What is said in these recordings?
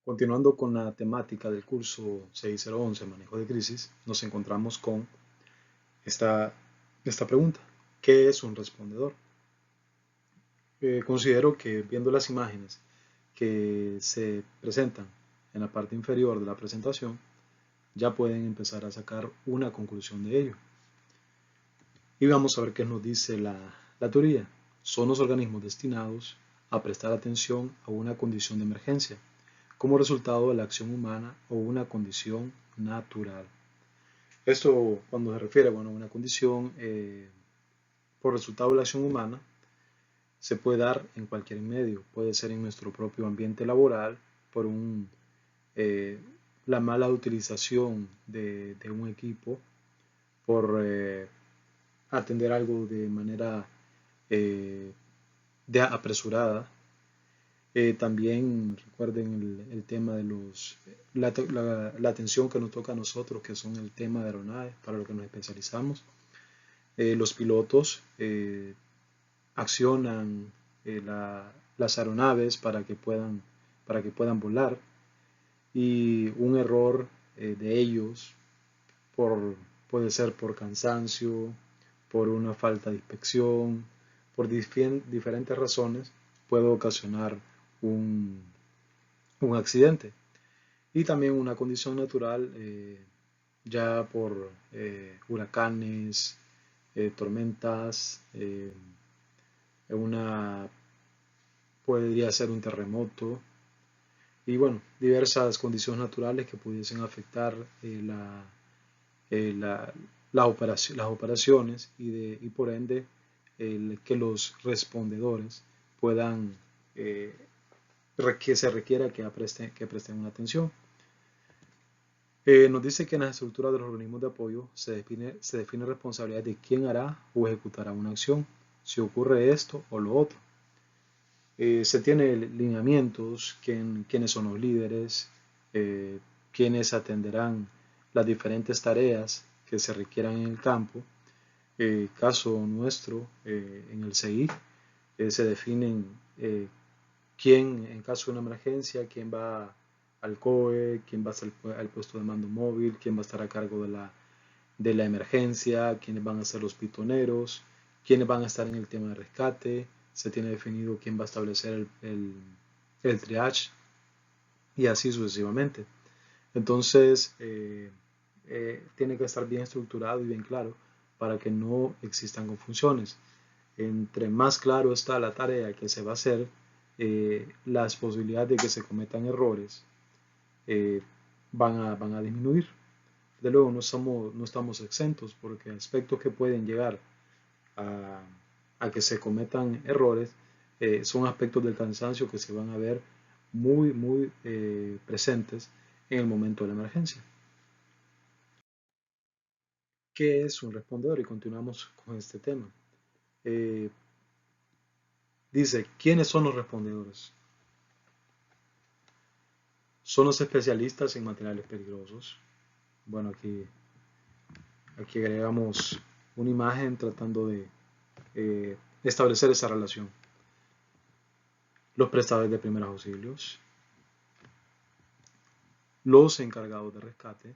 Continuando con la temática del curso 6011, Manejo de Crisis, nos encontramos con esta, esta pregunta. ¿Qué es un respondedor? Considero que viendo las imágenes que se presentan en la parte inferior de la presentación, ya pueden empezar a sacar una conclusión de ello. Y vamos a ver qué nos dice la teoría. Son los organismos destinados a prestar atención a una condición de emergencia como resultado de la acción humana o una condición natural. Esto cuando se refiere a una condición por resultado de la acción humana, se puede dar en cualquier medio, puede ser en nuestro propio ambiente laboral, por eh, la mala utilización de un equipo, por atender algo de manera eh, apresurada. También recuerden el tema de la atención que nos toca a nosotros, que son el tema de aeronaves, para lo que nos especializamos. Los pilotos accionan las aeronaves para que puedan volar, y un error de ellos por, puede ser por cansancio, por una falta de inspección, por diferentes razones, puede ocasionar un, un accidente. Y también una condición natural, ya por huracanes, tormentas, una, podría ser un terremoto, y bueno, diversas condiciones naturales que pudiesen afectar eh, la- las operaciones, y por ende que los respondedores puedan, eh, que se requiera que presten una atención. Nos dice que en la estructura de los organismos de apoyo se define responsabilidad de quién hará o ejecutará una acción, si ocurre esto o lo otro. Se tiene lineamientos, quiénes son los líderes, eh, quiénes atenderán las diferentes tareas que se requieran en el campo. Caso nuestro, en el CI, se definen quién, en caso de una emergencia, quién va al COE, quién va a estar al puesto de mando móvil, quién va a estar a cargo de la emergencia, quiénes van a ser los pitoneros, quiénes van a estar en el tema de rescate. Se tiene definido quién va a establecer el triage, y así sucesivamente. Entonces, tiene que estar bien estructurado y bien claro para que no existan confusiones. Entre más claro está la tarea que se va a hacer, las posibilidades de que se cometan errores eh, van a disminuir. De luego, no estamos exentos, porque aspectos que pueden llegar a, a que se cometan errores son aspectos del cansancio que se van a ver muy presentes en el momento de la emergencia. ¿Qué es un respondedor? Y continuamos con este tema. Eh, Dice, ¿quiénes son los respondedores? Son los especialistas en materiales peligrosos. Bueno, aquí agregamos una imagen tratando de establecer esa relación. Los prestadores de primeros auxilios, los encargados de rescate,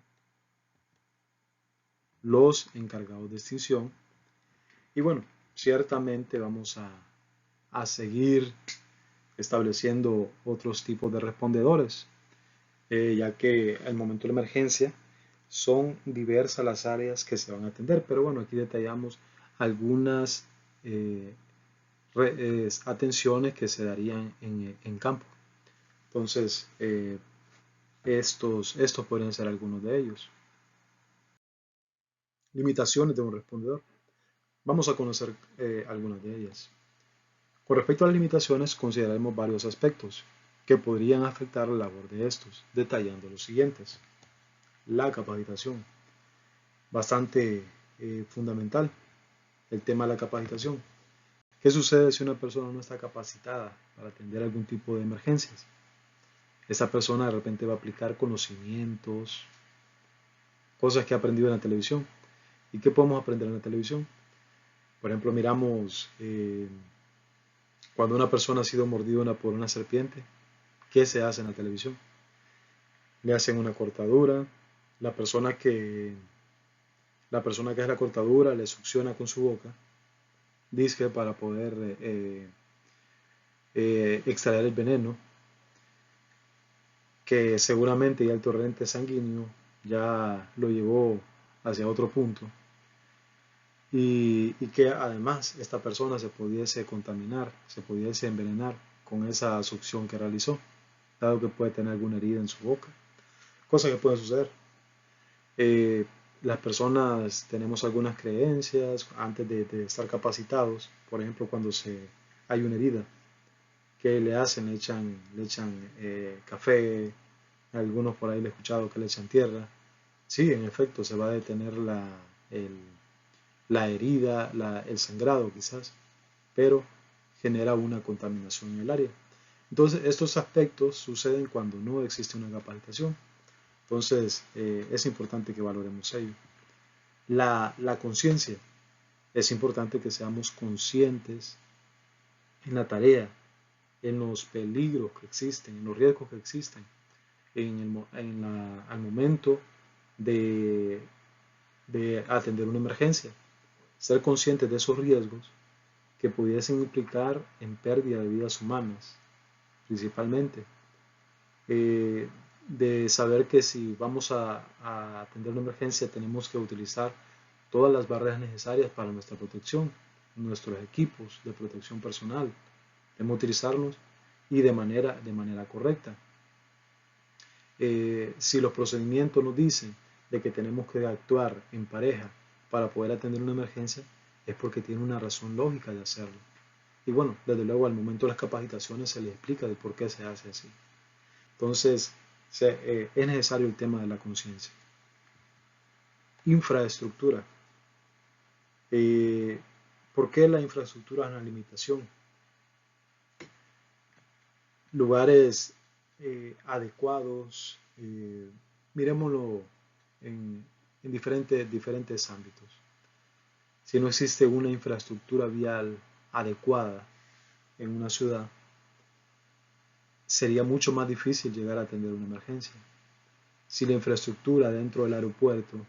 los encargados de extinción, y bueno, ciertamente vamos a seguir estableciendo otros tipos de respondedores, ya que al momento de la emergencia son diversas las áreas que se van a atender, pero bueno, aquí detallamos algunas eh, atenciones que se darían en campo. Entonces, estos podrían ser algunos de ellos. Limitaciones de un respondedor. Vamos a conocer algunas de ellas. Con respecto a las limitaciones, consideraremos varios aspectos que podrían afectar la labor de estos, detallando los siguientes. La capacitación, bastante fundamental, el tema de la capacitación. ¿Qué sucede si una persona no está capacitada para atender algún tipo de emergencias? Esa persona de repente va a aplicar conocimientos, cosas que ha aprendido en la televisión. ¿Y qué podemos aprender en la televisión? Por ejemplo, miramos cuando una persona ha sido mordida por una serpiente, ¿qué se hace en la televisión? le hacen una cortadura, la persona que, la persona que hace la cortadura le succiona con su boca, dice para poder extraer el veneno, que seguramente ya el torrente sanguíneo ya lo llevó hacia otro punto y que además esta persona se pudiese contaminar, se pudiese envenenar con esa succión que realizó, dado que puede tener alguna herida en su boca, cosa que puede suceder. Eh, las personas tenemos algunas creencias antes de estar capacitados, por ejemplo, cuando hay una herida, ¿qué le hacen? Le echan café, algunos por ahí le he escuchado que le echan tierra. Sí, en efecto, se va a detener el, la herida, el sangrado quizás, pero genera una contaminación en el área. Entonces, estos aspectos suceden cuando no existe una capacitación. Entonces, es importante que valoremos ello. La conciencia. Es importante que seamos conscientes en la tarea, en los peligros que existen, en los riesgos que existen, al momento de, de atender una emergencia. Ser conscientes de esos riesgos que pudiesen implicar en pérdida de vidas humanas, principalmente. De saber que si vamos a atender una emergencia tenemos que utilizar todas las barreras necesarias para nuestra protección, nuestros equipos de protección personal, debemos utilizarlos y de manera correcta. Si los procedimientos nos dicen de que tenemos que actuar en pareja para poder atender una emergencia, es porque tiene una razón lógica de hacerlo. Y bueno, desde luego al momento de las capacitaciones se les explica de por qué se hace así. Entonces, es necesario el tema de la conciencia. Infraestructura. Eh, ¿Por qué la infraestructura es una limitación? Lugares adecuados, miremoslo en diferentes ámbitos. Si no existe una infraestructura vial adecuada en una ciudad, sería mucho más difícil llegar a atender una emergencia. Si la infraestructura dentro del aeropuerto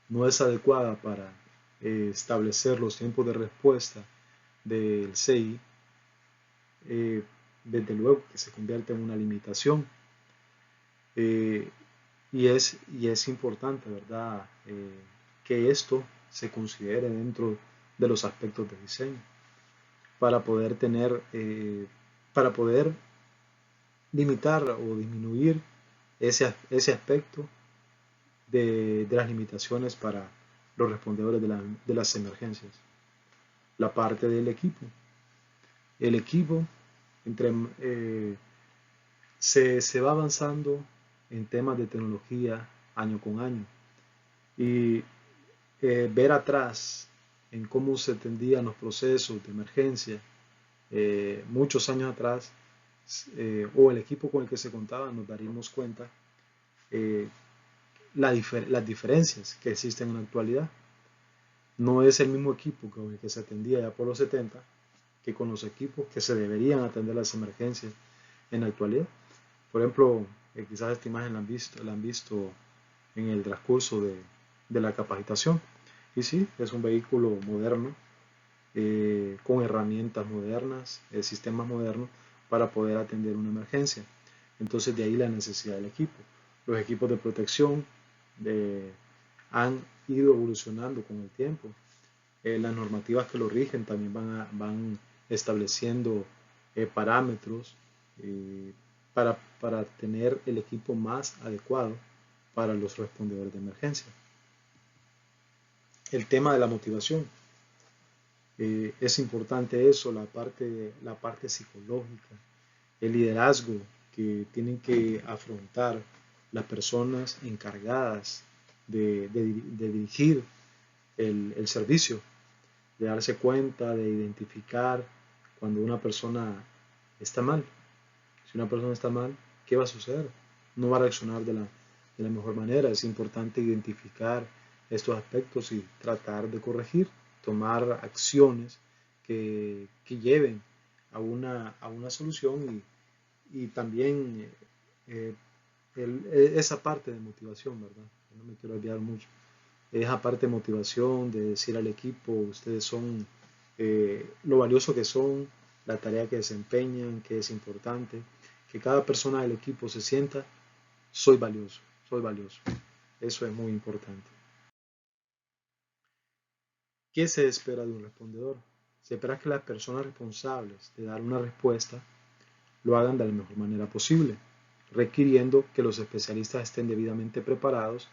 no es adecuada para establecer los tiempos de respuesta del CI, desde luego que se convierte en una limitación. Y es importante, ¿verdad?, que esto se considere dentro de los aspectos de diseño para poder para poder limitar o disminuir ese aspecto de las limitaciones para los respondedores de las emergencias. La parte del equipo. El equipo entre, se va avanzando en temas de tecnología año con año y ver atrás en cómo se atendían los procesos de emergencia muchos años atrás o el equipo con el que se contaba, nos daríamos cuenta eh, las diferencias que existen en la actualidad. No es el mismo equipo con el que se atendía ya por los 70 que con los equipos que se deberían atender las emergencias en la actualidad. Por ejemplo, quizás esta imagen la han visto en el transcurso de la capacitación. Y sí, es un vehículo moderno, con herramientas modernas, sistemas modernos para poder atender una emergencia. Entonces de ahí la necesidad del equipo. Los equipos de protección han ido evolucionando con el tiempo. Las normativas que lo rigen también van estableciendo parámetros para tener el equipo más adecuado para los respondedores de emergencia. El tema de la motivación. Es importante eso, la parte psicológica, el liderazgo que tienen que afrontar las personas encargadas de dirigir el servicio, de darse cuenta, de identificar cuando una persona está mal. Si una persona está mal, ¿qué va a suceder? No va a reaccionar de la mejor manera. Es importante identificar estos aspectos y tratar de corregir, tomar acciones que lleven a una solución y también esa parte de motivación, ¿verdad? No me quiero olvidar mucho. Esa parte de motivación, de decir al equipo, ustedes son lo valioso que son, la tarea que desempeñan, que es importante, que cada persona del equipo se sienta, soy valioso, soy valioso. Eso es muy importante. ¿Qué se espera de un respondedor? Se espera que las personas responsables de dar una respuesta lo hagan de la mejor manera posible, requiriendo que los especialistas estén debidamente preparados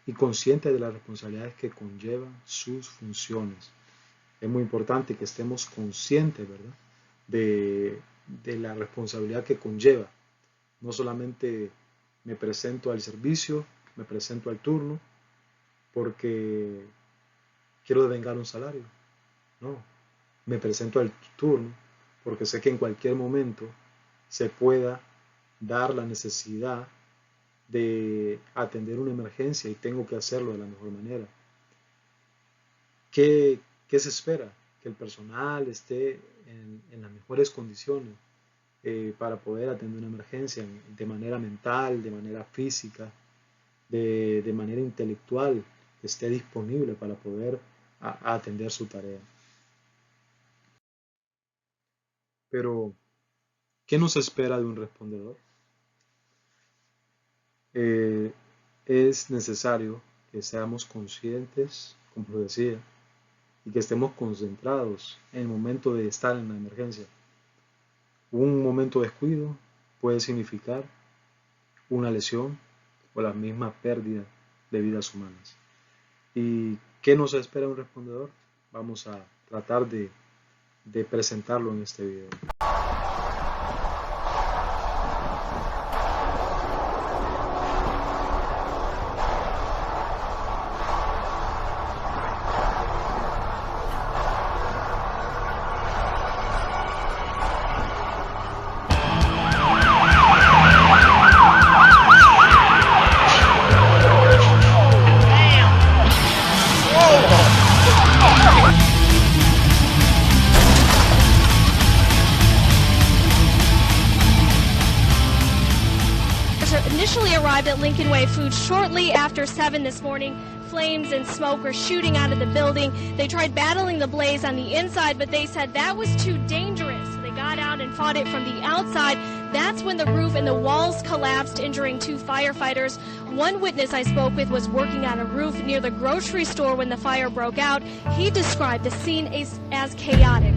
y conscientes de las responsabilidades que conllevan sus funciones. Es muy importante que estemos conscientes, ¿verdad?, de la responsabilidad que conlleva. No solamente me presento al servicio, me presento al turno, porque quiero devengar un salario. No, me presento al turno porque sé que en cualquier momento se pueda dar la necesidad de atender una emergencia y tengo que hacerlo de la mejor manera. ¿Qué se espera? Que el personal esté en las mejores condiciones para poder atender una emergencia de manera mental, de manera física, de manera intelectual, que esté disponible para poder atender su tarea. Pero, ¿qué nos espera de un respondedor? Es necesario que seamos conscientes, como lo decía, y que estemos concentrados en el momento de estar en la emergencia. Un momento de descuido puede significar una lesión o la misma pérdida de vidas humanas. ¿Y qué nos espera un respondedor? Vamos a tratar de presentarlo en este video. Initially arrived at Lincoln Way Foods shortly after 7 this morning. Flames and smoke were shooting out of the building. They tried battling the blaze on the inside, but they said that was too dangerous. They got out and fought it from the outside. That's when the roof and the walls collapsed, injuring 2 firefighters. One witness I spoke with was working on a roof near the grocery store when the fire broke out. He described the scene as chaotic.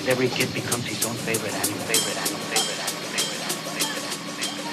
Every kid becomes his own favorite animal, favorite animal, favorite animal, favorite animal, favorite animal,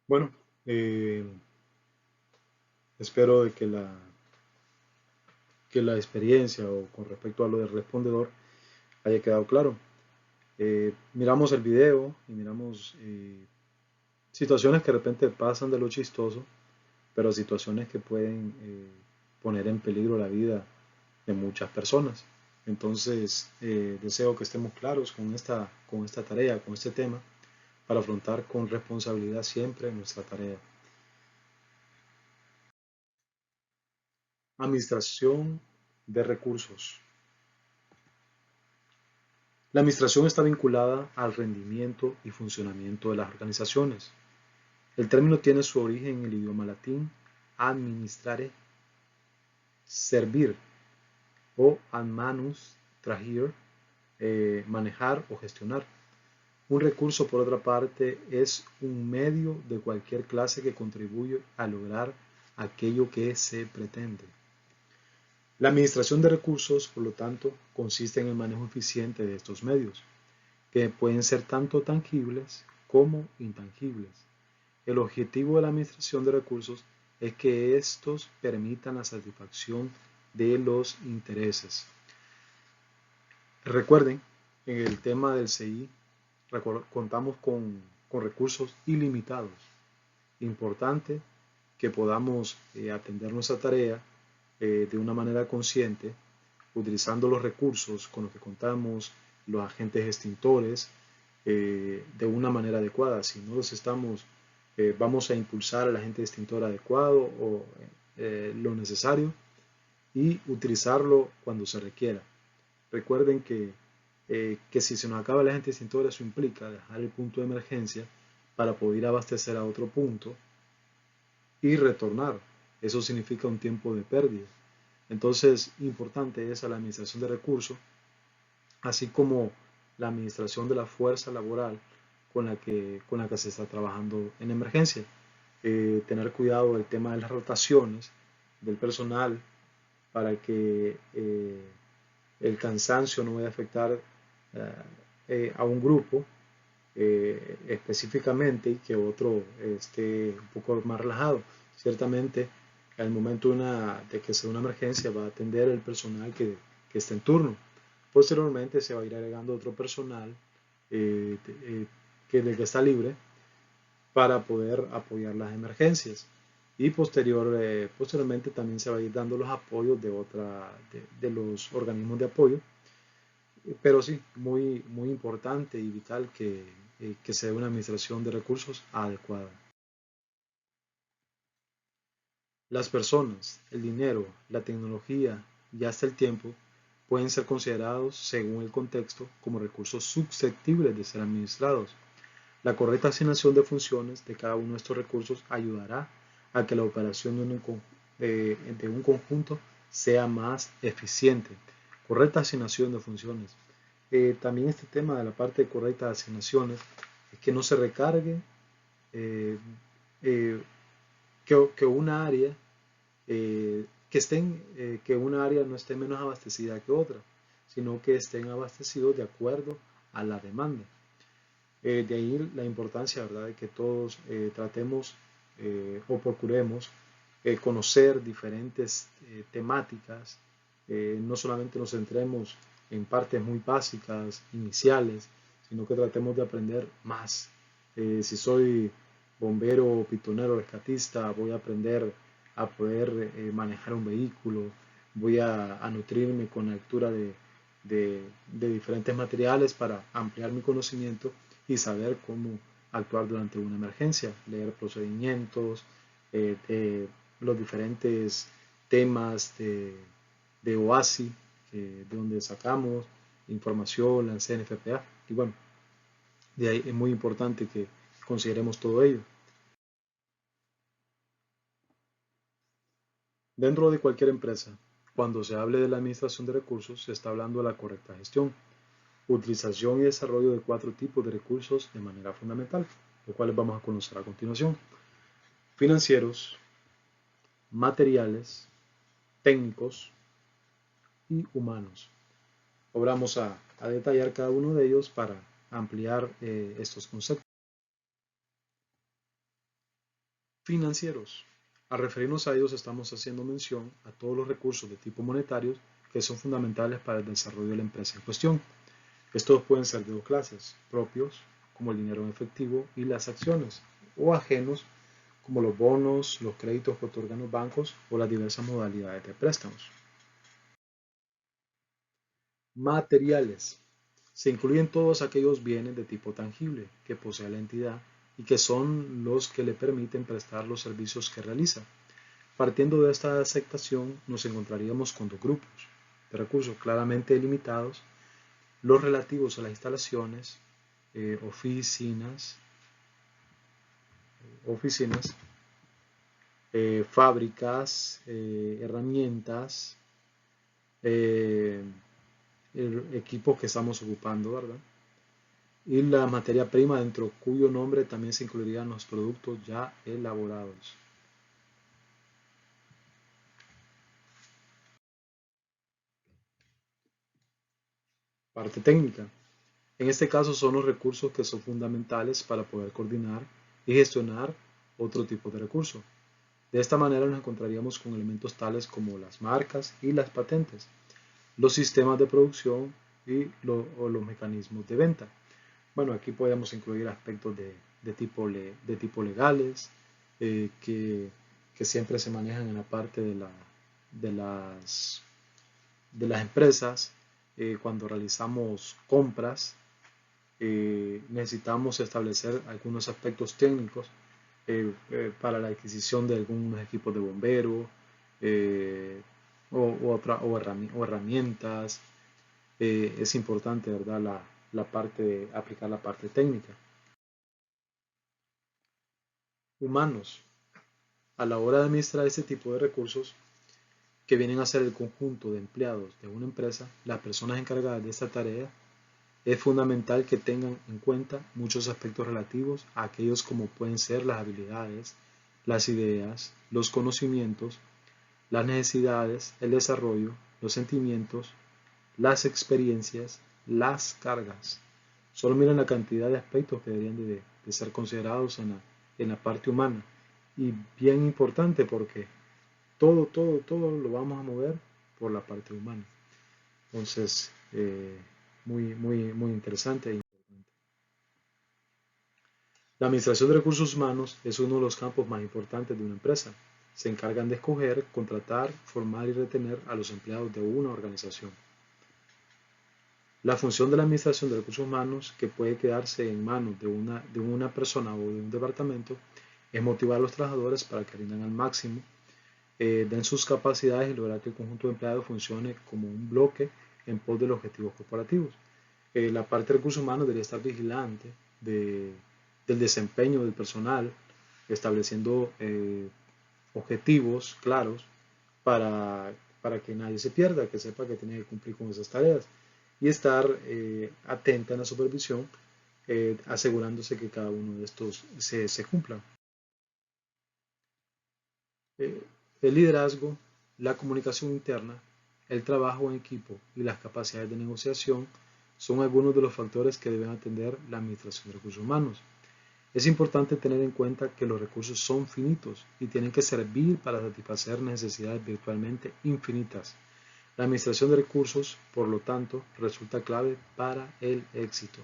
Bueno, espero de que la experiencia o con respecto a lo del respondedor haya quedado claro. Miramos el video y miramos situaciones que de repente pasan de lo chistoso, pero situaciones que pueden poner en peligro la vida de muchas personas. Entonces, deseo que estemos claros con esta tarea, con este tema, para afrontar con responsabilidad siempre nuestra tarea. Administración de recursos. La administración está vinculada al rendimiento y funcionamiento de las organizaciones. El término tiene su origen en el idioma latín administrare, servir, o ad manus trahir, manejar o gestionar. Un recurso, por otra parte, es un medio de cualquier clase que contribuye a lograr aquello que se pretende. La administración de recursos, por lo tanto, consiste en el manejo eficiente de estos medios, que pueden ser tanto tangibles como intangibles. El objetivo de la administración de recursos es que estos permitan la satisfacción de los intereses. Recuerden, en el tema del CI, contamos con recursos ilimitados. Importante que podamos atender nuestra tarea de una manera consciente, utilizando los recursos con los que contamos, los agentes extintores, de una manera adecuada. Si no los estamos, vamos a impulsar al agente extintor adecuado o lo necesario y utilizarlo cuando se requiera. Recuerden que si se nos acaba el agente extintor, eso implica dejar el punto de emergencia para poder abastecer a otro punto y retornar. Eso significa un tiempo de pérdida. Entonces, importante es la administración de recursos, así como la administración de la fuerza laboral con la que se está trabajando en emergencia. Tener cuidado del tema de las rotaciones del personal para que el cansancio no vaya a afectar a un grupo específicamente y que otro esté un poco más relajado. Ciertamente, al momento de que sea una emergencia, va a atender el personal que esté en turno. Posteriormente, se va a ir agregando otro personal del que está libre para poder apoyar las emergencias. Y posteriormente también se va a ir dando los apoyos de los organismos de apoyo. Pero sí, muy importante y vital que se dé una administración de recursos adecuada. Las personas, el dinero, la tecnología y hasta el tiempo pueden ser considerados, según el contexto, como recursos susceptibles de ser administrados. La correcta asignación de funciones de cada uno de estos recursos ayudará a que la operación de un conjunto sea más eficiente. Correcta asignación de funciones. También este tema de la parte de correctas asignaciones es que no se recargue eh, eh, que una área que una área no esté menos abastecida que otra, sino que estén abastecidos de acuerdo a la demanda. De ahí la importancia, ¿verdad?, de que todos tratemos o procuremos conocer diferentes temáticas, no solamente nos centremos en partes muy básicas, iniciales, sino que tratemos de aprender más. Si soy bombero, pitonero, rescatista, voy a aprender a poder manejar un vehículo, voy a nutrirme con la lectura de diferentes materiales para ampliar mi conocimiento y saber cómo actuar durante una emergencia, leer procedimientos, de los diferentes temas de OASI, de donde sacamos información, la CNFPA, y bueno, de ahí es muy importante que consideremos todo ello. Dentro de cualquier empresa, cuando se hable de la administración de recursos, se está hablando de la correcta gestión, utilización y desarrollo de 4 tipos de recursos de manera fundamental, los cuales vamos a conocer a continuación. Financieros, materiales, técnicos y humanos. Ahora vamos a detallar cada uno de ellos para ampliar estos conceptos. Financieros. Al referirnos a ellos estamos haciendo mención a todos los recursos de tipo monetario que son fundamentales para el desarrollo de la empresa en cuestión. Estos pueden ser de dos clases, propios, como el dinero en efectivo y las acciones, o ajenos, como los bonos, los créditos que otorgan los bancos o las diversas modalidades de préstamos. Materiales. Se incluyen todos aquellos bienes de tipo tangible que posee la entidad y que son los que le permiten prestar los servicios que realiza. Partiendo de esta aceptación, nos encontraríamos con dos grupos de recursos claramente delimitados: los relativos a las instalaciones, oficinas, fábricas, herramientas, el equipo que estamos ocupando, ¿verdad? Y la materia prima, dentro cuyo nombre también se incluirían los productos ya elaborados. Parte técnica. En este caso son los recursos que son fundamentales para poder coordinar y gestionar otro tipo de recursos. De esta manera nos encontraríamos con elementos tales como las marcas y las patentes, los sistemas de producción y los mecanismos de venta. Bueno, aquí podemos incluir aspectos de tipo legales, que siempre se manejan en la parte de las empresas. Cuando realizamos compras, necesitamos establecer algunos aspectos técnicos para la adquisición de algunos equipos de bombero, o herramientas. Es importante, ¿verdad?, la parte de aplicar la parte técnica. Humanos. A la hora de administrar este tipo de recursos, que vienen a ser el conjunto de empleados de una empresa, las personas encargadas de esta tarea, es fundamental que tengan en cuenta muchos aspectos relativos a aquellos como pueden ser las habilidades, las ideas, los conocimientos, las necesidades, el desarrollo, los sentimientos, las experiencias, las cargas. Solo miren la cantidad de aspectos que deberían de ser considerados en la parte humana. Y bien importante, porque todo lo vamos a mover por la parte humana. Entonces, muy interesante e importante. La administración de recursos humanos es uno de los campos más importantes de una empresa. Se encargan de escoger, contratar, formar y retener a los empleados de una organización. La función de la administración de recursos humanos, que puede quedarse en manos de una persona o de un departamento, es motivar a los trabajadores para que rindan al máximo, den sus capacidades y lograr que el conjunto de empleados funcione como un bloque en pos de los objetivos corporativos. La parte de recursos humanos debería estar vigilante del desempeño del personal, estableciendo objetivos claros para que nadie se pierda, que sepa que tiene que cumplir con esas tareas, y estar atenta en la supervisión, asegurándose que cada uno de estos se cumpla. El liderazgo, la comunicación interna, el trabajo en equipo y las capacidades de negociación son algunos de los factores que deben atender la administración de recursos humanos. Es importante tener en cuenta que los recursos son finitos y tienen que servir para satisfacer necesidades virtualmente infinitas. La administración de recursos, por lo tanto, resulta clave para el éxito.